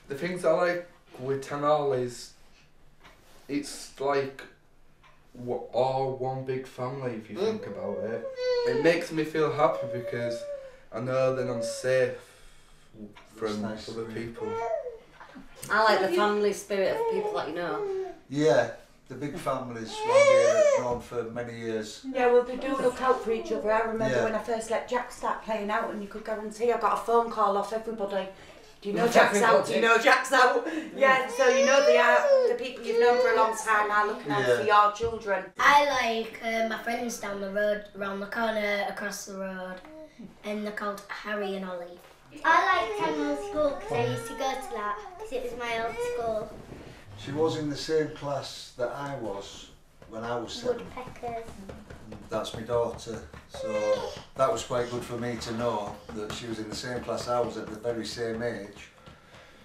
The things I like with Tang Hall is it's like all one big family if you think about it. It makes me feel happy because I know that I'm safe from other people. I like the family spirit of people that you know. Yeah, the big families around here have grown for many years. Yeah, well, they do look out for each other. I remember when I first let Jack start playing out, and you could guarantee I got a phone call off everybody. Do you know Jack's out? Do you know Jack's out? Yeah, so you know the people you've known for a long time are looking out for your children. I like my friends down the road, around the corner, across the road, and they're called Harry and Ollie. I like Tang Hall School because I used to go to that because it was my old school. She was in the same class that I was when I was 7. Woodpeckers. That's my daughter, so that was quite good for me to know that she was in the same class I was at the very same age,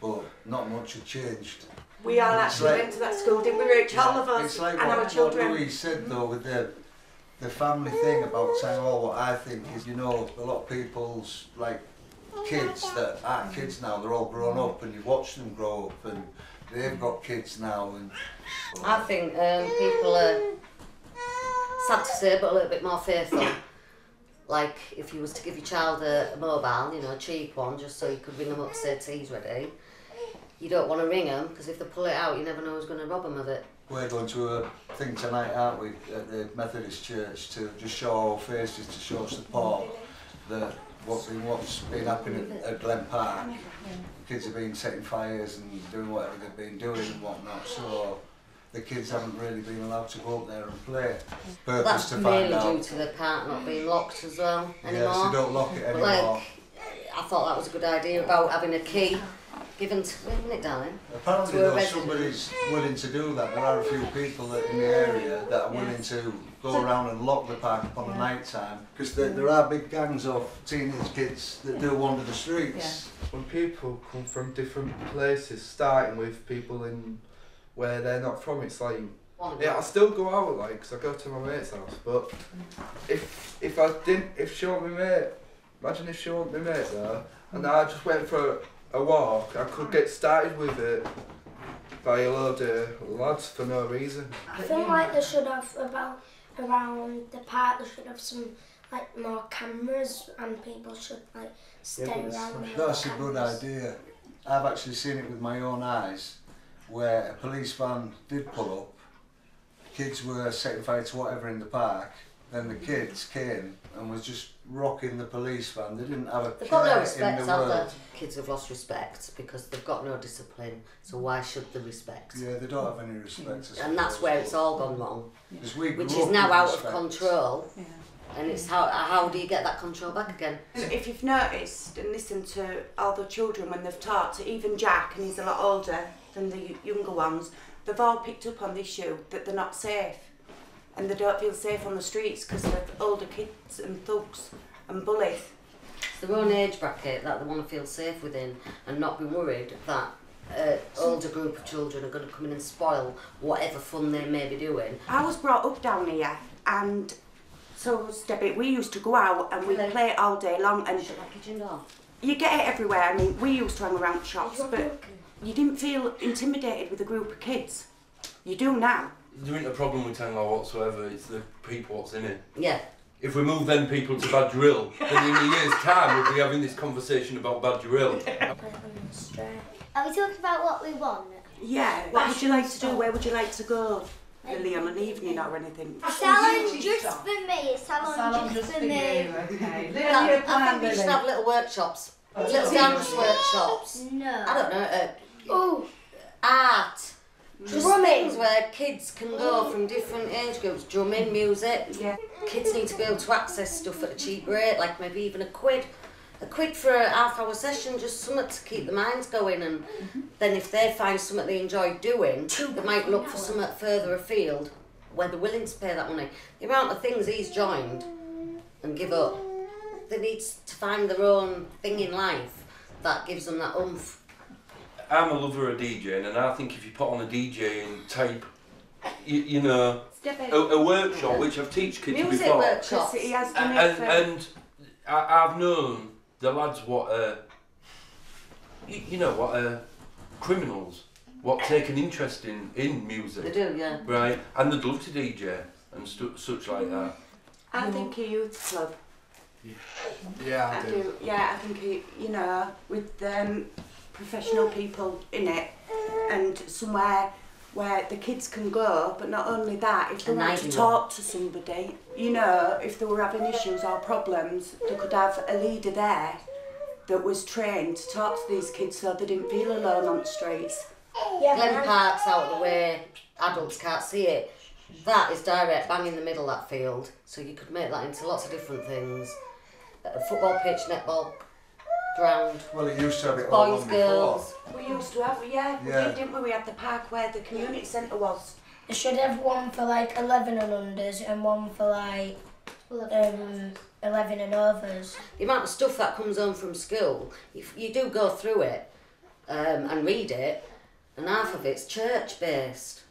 but not much had changed. We all actually went to that school, didn't we, Rich? All of us, it's like and our children. What Louise said though with the family thing about Tang Hall, what I think is, you know, a lot of people's like kids that aren't kids now, they're all grown up and you watch them grow up and they've got kids now. And I think people are, sad to say, but a little bit more faithful. Like if you was to give your child a mobile, you know, a cheap one, just so you could ring them up to say tea's ready, you don't want to ring them because if they pull it out, you never know who's going to rob them of it. We're going to a thing tonight, aren't we, at the Methodist Church to just show our faces, to show support that what's been happening at Glen Park. Kids have been setting fires and doing whatever they've been doing and whatnot, so the kids haven't really been allowed to go up there and play. Purpose That's to mainly find out. due to the park not being locked as well anymore. Yes, they don't lock it anymore. Like, I thought that was a good idea about having a key given to, isn't it, darling? Apparently though, somebody's willing to do that. There are a few people that in the area that are willing to go around and lock the park up on the night time, because there are big gangs of teenage kids that do wander the streets. When people come from different places, starting with people in where they're not from, it's like, yeah, I still go out, like, because I go to my mate's house, but if she wasn't my mate, imagine if she wasn't my mate there, and I just went for a walk, I could get started with it by a load of lads for no reason. I feel like they should have around the park. They should have some like more cameras, and people should like stay around. That's a good idea. I've actually seen it with my own eyes, where a police van did pull up. Kids were setting fire to whatever in the park. Then the kids came and was just rocking the police van. They didn't have a They've got no care respect, in the have world. they? Kids have lost respect because they've got no discipline, so why should they respect? Yeah, they don't have any respect. And that's where it's all gone wrong, which is now out of control. And it's how do you get that control back again? If you've noticed and listened to all the children when they've talked, even Jack, and he's a lot older than the younger ones, they've all picked up on the issue that they're not safe. And they don't feel safe on the streets because of older kids and thugs and bullies. It's their own age bracket that they want to feel safe within and not be worried that an older group of children are going to come in and spoil whatever fun they may be doing. I was brought up down here, and so was Debbie. We used to go out and we'd play all day long, and you get it everywhere. I mean, we used to hang around shops, but you didn't feel intimidated with a group of kids. You do now. There ain't a problem with Tang Hall whatsoever, it's the people what's in it. Yeah. If we move them people to Badger Hill, then in a year's time we'll be having this conversation about Badger Hill. Are we talking about what we want? Yeah, what would you like to do? Where would you like to go? Lily, on an evening or anything? Salon just for me, salon just for me. Okay. I think we should have little workshops, little dance workshops. No. I don't know, art. Just things where kids can go from different age groups, drumming, music. Yeah. Kids need to be able to access stuff at a cheap rate, like maybe even a quid. A quid for a half-hour session, just something to keep the minds going, and then if they find something they enjoy doing, they might look for something further afield where they're willing to pay that money. The amount of things he's joined and give up, they need to find their own thing in life that gives them that oomph. I'm a lover of DJing, and I think if you put on a DJing type, you know, a workshop, which I've teach kids music before. Workshops. He has done it for... And I've known the lads what you know what criminals what take an interest in music. They do, yeah. Right, and they'd love to DJ and such like that. I think a youth club. Yeah, I do. Yeah, I think, you know, with professional people in it and somewhere where the kids can go, but not only that, if they want to talk to somebody, you know, if they were having issues or problems, they could have a leader there that was trained to talk to these kids so they didn't feel alone on the streets. Yeah, Glen Park's out of the way, adults can't see it. That is direct, bang in the middle, that field, so you could make that into lots of different things. A football pitch, netball, ground. Well, it used to have it all Boys, on girls. before. We used to have, we did, didn't we? We had the park where the community centre was. They should have one for like 11 and unders and one for like 11 and overs. The amount of stuff that comes home from school, if you do go through it and read it, and half of it's church based.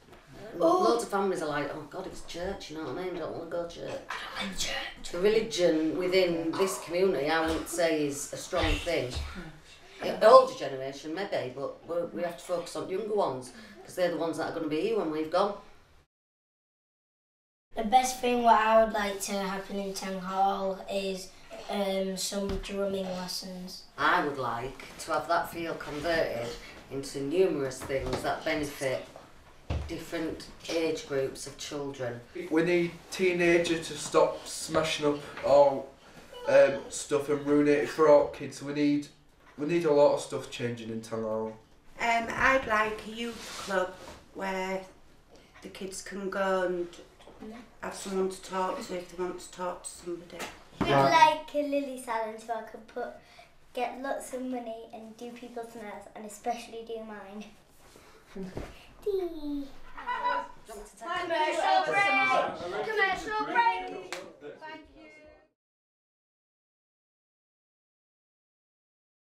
Loads of families are like, oh God, it's church, you know what I mean? I don't want to go to church. I like church. The religion within this community, I wouldn't say is a strong thing. The older generation, maybe, but we have to focus on younger ones, because they're the ones that are going to be here when we've gone. The best thing what I would like to happen in Tang Hall is some drumming lessons. I would like to have that field converted into numerous things that benefit different age groups of children. We need teenagers to stop smashing up all stuff and ruining it for our kids. We need a lot of stuff changing in Tang Hall. I'd like a youth club where the kids can go and have someone to talk to if they want to talk to somebody. I'd like a lily salon so I could get lots of money and do people's nails and especially do mine. Dee.